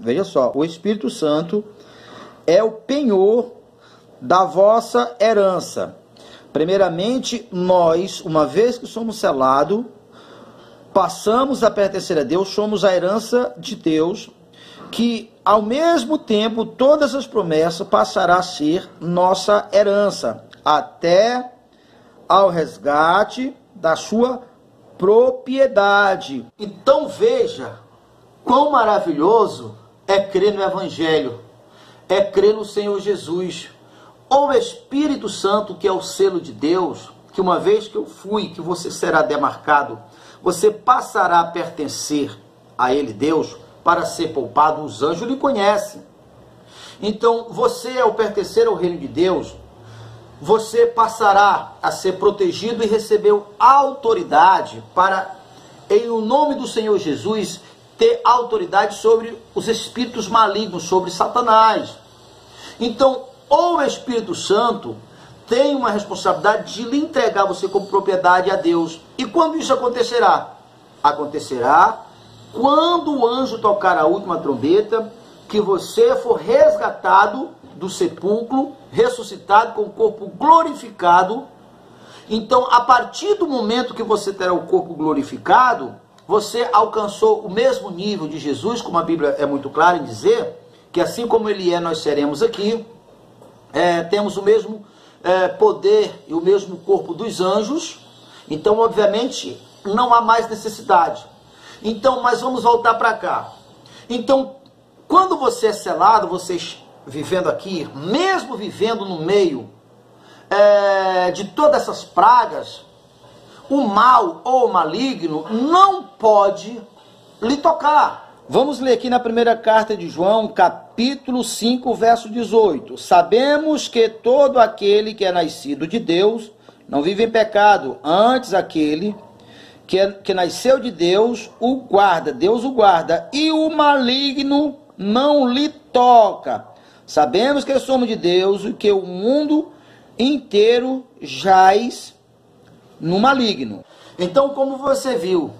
veja só, o Espírito Santo é o penhor da vossa herança. Primeiramente, nós, uma vez que somos selados, passamos a pertencer a Deus, somos a herança de Deus, que ao mesmo tempo todas as promessas passarão a ser nossa herança, até ao resgate da sua propriedade. Então veja quão maravilhoso é crer no Evangelho, é crer no Senhor Jesus. O Espírito Santo, que é o selo de Deus, que uma vez que eu fui, que você será demarcado, você passará a pertencer a Ele, Deus, para ser poupado. Os anjos lhe conhecem. Então, você, ao pertencer ao reino de Deus, você passará a ser protegido e recebeu autoridade para, em o nome do Senhor Jesus, ter autoridade sobre os espíritos malignos, sobre Satanás. Então, o Espírito Santo tem uma responsabilidade de lhe entregar você como propriedade a Deus. E quando isso acontecerá? Acontecerá quando o anjo tocar a última trombeta, que você for resgatado do sepulcro, ressuscitado com o corpo glorificado. Então, a partir do momento que você terá o corpo glorificado, você alcançou o mesmo nível de Jesus, como a Bíblia é muito clara em dizer, que assim como Ele é, nós seremos aqui. Temos o mesmo poder e o mesmo corpo dos anjos. Então, obviamente, não há mais necessidade. Então, mas vamos voltar para cá. Então, quando você é selado, vocês vivendo aqui, mesmo vivendo no meio de todas essas pragas, o mal ou o maligno não pode lhe tocar. Vamos ler aqui na primeira carta de João, capítulo 5, verso 18. Sabemos que todo aquele que é nascido de Deus não vive em pecado, antes aquele que nasceu de Deus o guarda, Deus o guarda, e o maligno não lhe toca. Sabemos que somos de Deus e que o mundo inteiro jaz no maligno. Então, como você viu,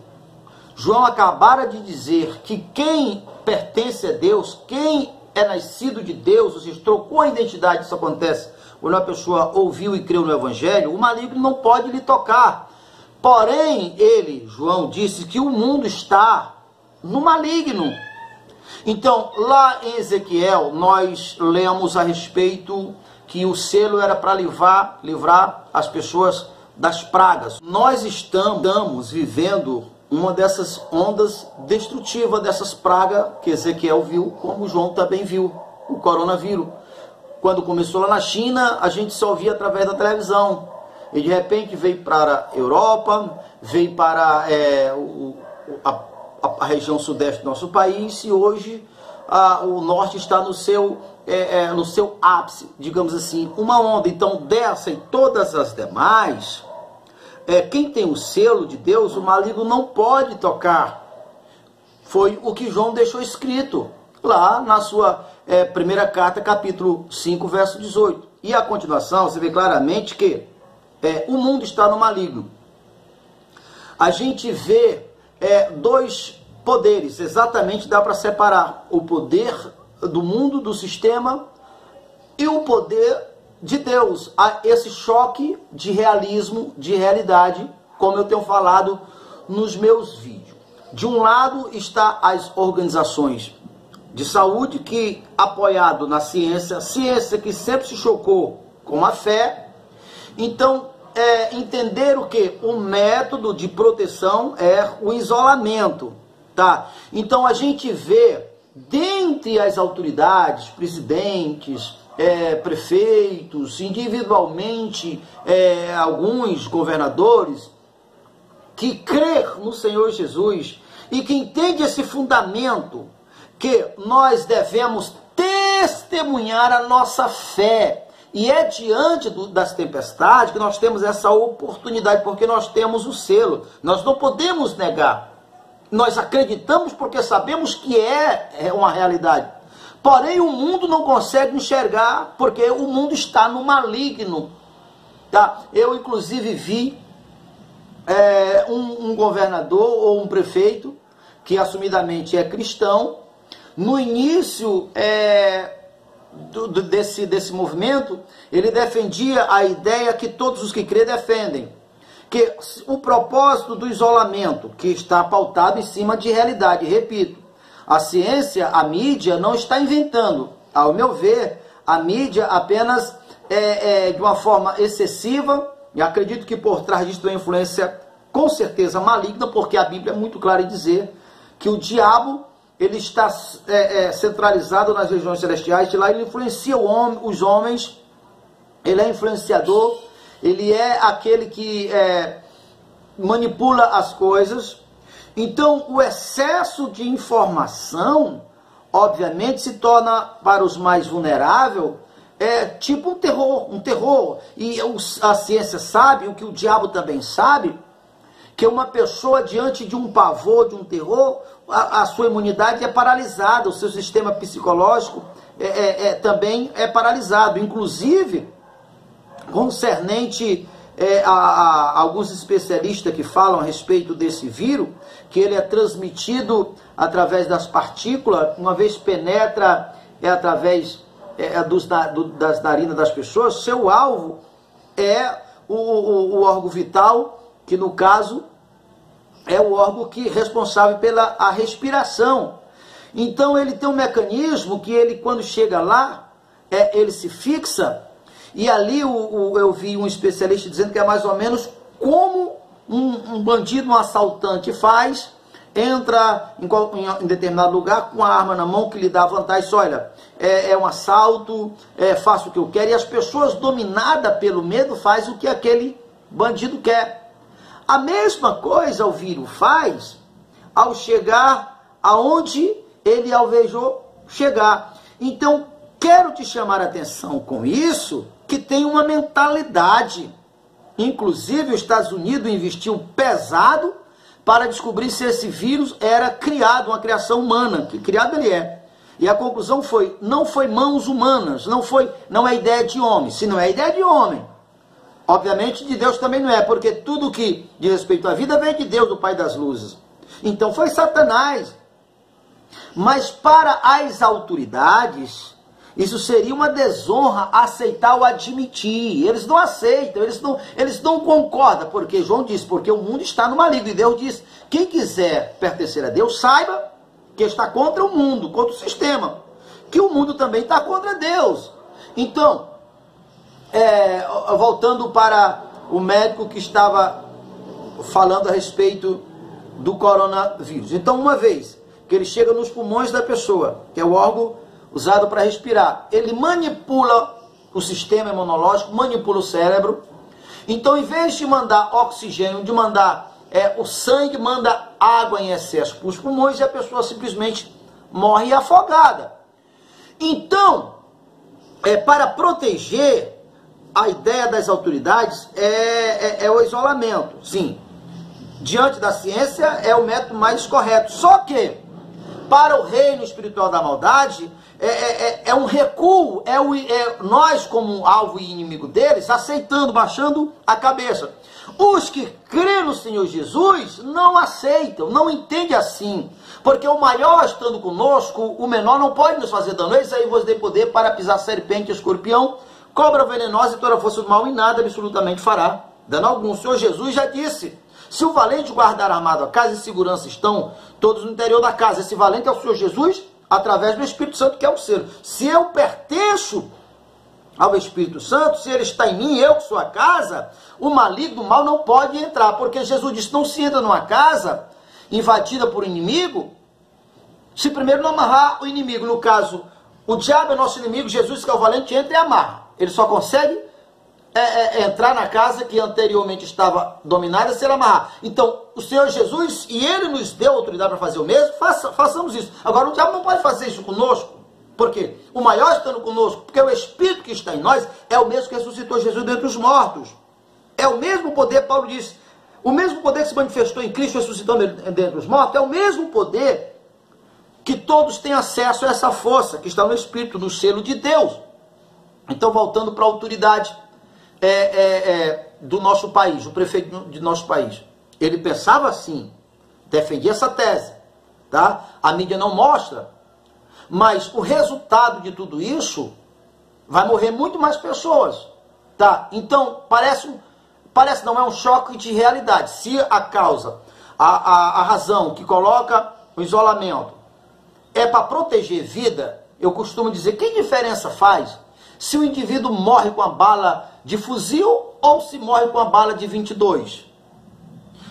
João acabara de dizer que quem pertence a Deus, quem é nascido de Deus, ou seja, trocou a identidade, isso acontece quando a pessoa ouviu e creu no Evangelho, o maligno não pode lhe tocar. Porém, ele, João, disse que o mundo está no maligno. Então, lá em Ezequiel, nós lemos a respeito que o selo era para livrar as pessoas das pragas. Nós estamos vivendo uma dessas ondas destrutivas, dessas pragas que Ezequiel viu, como João também viu, o coronavírus. Quando começou lá na China, a gente só via através da televisão. E de repente veio para a Europa, veio para a região sudeste do nosso país, e hoje o norte está no seu ápice, digamos assim, uma onda. Então, dessa e todas as demais, quem tem o selo de Deus, o maligno não pode tocar. Foi o que João deixou escrito lá na sua primeira carta, capítulo 5, verso 18. E a continuação, você vê claramente que o mundo está no maligno. A gente vê dois poderes, exatamente dá para separar o poder do mundo, do sistema, e o poder de Deus. Há esse choque de realismo, de realidade, como eu tenho falado nos meus vídeos. De um lado está as organizações de saúde, que apoiado na ciência que sempre se chocou com a fé. Então, entender o que? O método de proteção é o isolamento, tá? Então a gente vê, dentre as autoridades, presidentes, prefeitos, individualmente, alguns governadores, que crê no Senhor Jesus e que entende esse fundamento, que nós devemos testemunhar a nossa fé. E é diante das tempestades que nós temos essa oportunidade, porque nós temos o selo. Nós não podemos negar. Nós acreditamos porque sabemos que é uma realidade. Porém, o mundo não consegue enxergar, porque o mundo está no maligno. Tá? Eu, inclusive, vi um governador ou um prefeito, que assumidamente é cristão, no início desse movimento, ele defendia a ideia que todos os que crêem defendem, que o propósito do isolamento, que está pautado em cima de realidade. Repito, a ciência, a mídia, não está inventando. Ao meu ver, a mídia apenas, de uma forma excessiva, e acredito que por trás disso tem uma influência com certeza maligna, porque a Bíblia é muito clara em dizer que o diabo, ele está centralizado nas regiões celestiais, de lá ele influencia os homens, ele é influenciador, ele é aquele que manipula as coisas. Então, o excesso de informação, obviamente, se torna para os mais vulneráveis, tipo um terror. E a ciência sabe, o que o diabo também sabe, que uma pessoa diante de um pavor, de um terror, a sua imunidade é paralisada, o seu sistema psicológico também é paralisado. Inclusive, concernente a alguns especialistas que falam a respeito desse vírus, que ele é transmitido através das partículas, uma vez penetra através das narinas das pessoas, seu alvo é o órgão vital, que no caso é o órgão que é responsável pela respiração. Então ele tem um mecanismo que ele, quando chega lá, ele se fixa, e ali eu vi um especialista dizendo que é mais ou menos como um bandido, um assaltante faz, entra em determinado lugar com a arma na mão que lhe dá vantagem. Olha, é um assalto, faço o que eu quero, e as pessoas dominadas pelo medo fazem o que aquele bandido quer. A mesma coisa o vírus faz ao chegar aonde ele alvejou chegar. Então, quero te chamar a atenção com isso, que tem uma mentalidade. Inclusive, os Estados Unidos investiu pesado para descobrir se esse vírus era criado, uma criação humana, que criado ele é. E a conclusão foi, não foi mãos humanas, não é ideia de homem. Se não é ideia de homem, obviamente de Deus também não é, porque tudo que diz respeito à vida vem de Deus, do Pai das Luzes. Então foi Satanás. Mas para as autoridades, isso seria uma desonra aceitar ou admitir. Eles não aceitam, eles não concordam, porque João diz, porque o mundo está no maligno. E Deus diz, quem quiser pertencer a Deus, saiba que está contra o mundo, contra o sistema. Que o mundo também está contra Deus. Então, voltando para o médico que estava falando a respeito do coronavírus. Então, uma vez que ele chega nos pulmões da pessoa, que é o órgão usado para respirar, ele manipula o sistema imunológico, manipula o cérebro. Então, em vez de mandar oxigênio, de mandar o sangue, manda água em excesso para os pulmões, e a pessoa simplesmente morre afogada. Então, para proteger, a ideia das autoridades é o isolamento. Sim, diante da ciência é o método mais correto. Só que, para o reino espiritual da maldade, é um recuo, nós como alvo e inimigo deles, aceitando, baixando a cabeça. Os que creem no Senhor Jesus não aceitam, não entendem assim, porque o maior estando conosco, o menor não pode nos fazer dano. Eis aí vos dei poder para pisar serpente, escorpião, cobra venenosa e toda força do mal, e nada absolutamente fará dano algum. O Senhor Jesus já disse, se o valente guardar armado a casa, e segurança estão todos no interior da casa. Esse valente é o Senhor Jesus, através do Espírito Santo, que é o selo. Se eu pertenço ao Espírito Santo, se ele está em mim, eu que sou a casa, o maligno, o mal não pode entrar, porque Jesus disse, não se entra numa casa invadida por inimigo, se primeiro não amarrar o inimigo. No caso, o diabo é nosso inimigo, Jesus, que é o valente, entra e amarra. Ele só consegue entrar na casa que anteriormente estava dominada se ele amarrar. Então, o Senhor Jesus, e ele nos deu autoridade para fazer o mesmo, façamos isso. Agora, o diabo não pode fazer isso conosco. Por quê? O maior estando conosco, porque o Espírito que está em nós é o mesmo que ressuscitou Jesus dentre os mortos. É o mesmo poder, Paulo disse, o mesmo poder que se manifestou em Cristo, ressuscitando dentre os mortos, é o mesmo poder que todos têm acesso a essa força, que está no Espírito, no selo de Deus. Então, voltando para a autoridade do nosso país, o prefeito de nosso país, ele pensava assim, defendia essa tese, tá? A mídia não mostra, Mas o resultado de tudo isso vai morrer muito mais pessoas, tá? Então, parece não, é um choque de realidade. Se a causa, a razão que coloca o isolamento é para proteger vida, eu costumo dizer, que diferença faz se o indivíduo morre com a bala de fuzil ou se morre com a bala de 22?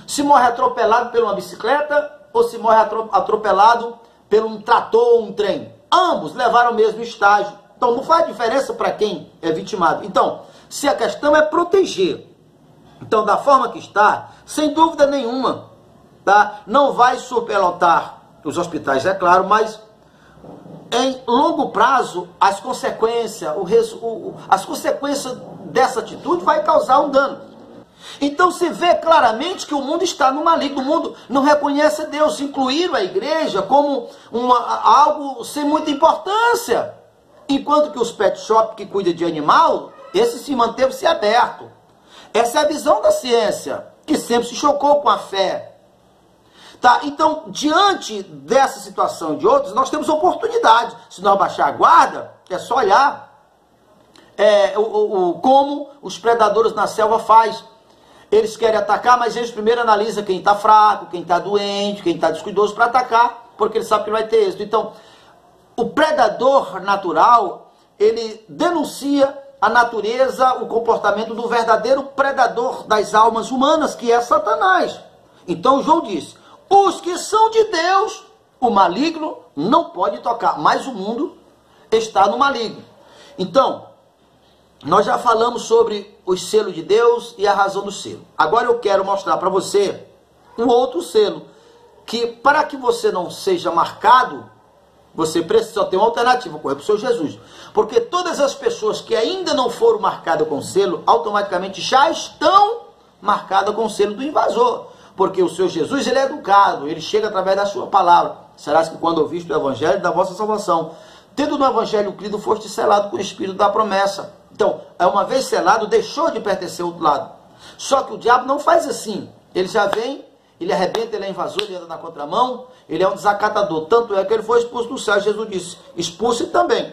Se morre atropelado por uma bicicleta ou se morre atropelado por um trator ou um trem? Ambos levaram o mesmo estágio. Então não faz diferença para quem é vitimado. Então, se a questão é proteger, então da forma que está, sem dúvida nenhuma, tá? Não vai superlotar os hospitais, é claro, mas em longo prazo, as consequências dessa atitude vai causar um dano. Então se vê claramente que o mundo está no maligno, o mundo não reconhece Deus, incluíram a igreja como algo sem muita importância. Enquanto que os pet shop que cuidam de animal, esse se manteve-se aberto. Essa é a visão da ciência, que sempre se chocou com a fé. Tá? Então, diante dessa situação e de outros, nós temos oportunidade. Se nós baixar a guarda, é só olhar como os predadores na selva fazem. Eles querem atacar, mas eles primeiro analisam quem está fraco, quem está doente, quem está descuidoso para atacar, porque eles sabem que vai ter êxito. Então, o predador natural, ele denuncia a natureza, o comportamento do verdadeiro predador das almas humanas, que é Satanás. Então, João disse, os que são de Deus, o maligno não pode tocar, mas o mundo está no maligno. Então, nós já falamos sobre os selos de Deus e a razão do selo. Agora eu quero mostrar para você um outro selo, que para que você não seja marcado, você precisa ter uma alternativa, correr para o seu Jesus. Porque todas as pessoas que ainda não foram marcadas com selo, automaticamente já estão marcadas com o selo do invasor. Porque o seu Jesus, ele é educado, ele chega através da sua palavra. Será que quando ouviste o evangelho da vossa salvação, tendo no evangelho crido, foste selado com o espírito da promessa. Então, uma vez selado, deixou de pertencer ao outro lado. Só que o diabo não faz assim. Ele já vem, ele arrebenta, ele é invasor, ele anda na contramão, ele é um desacatador. Tanto é que ele foi expulso do céu. Jesus disse, expulse também.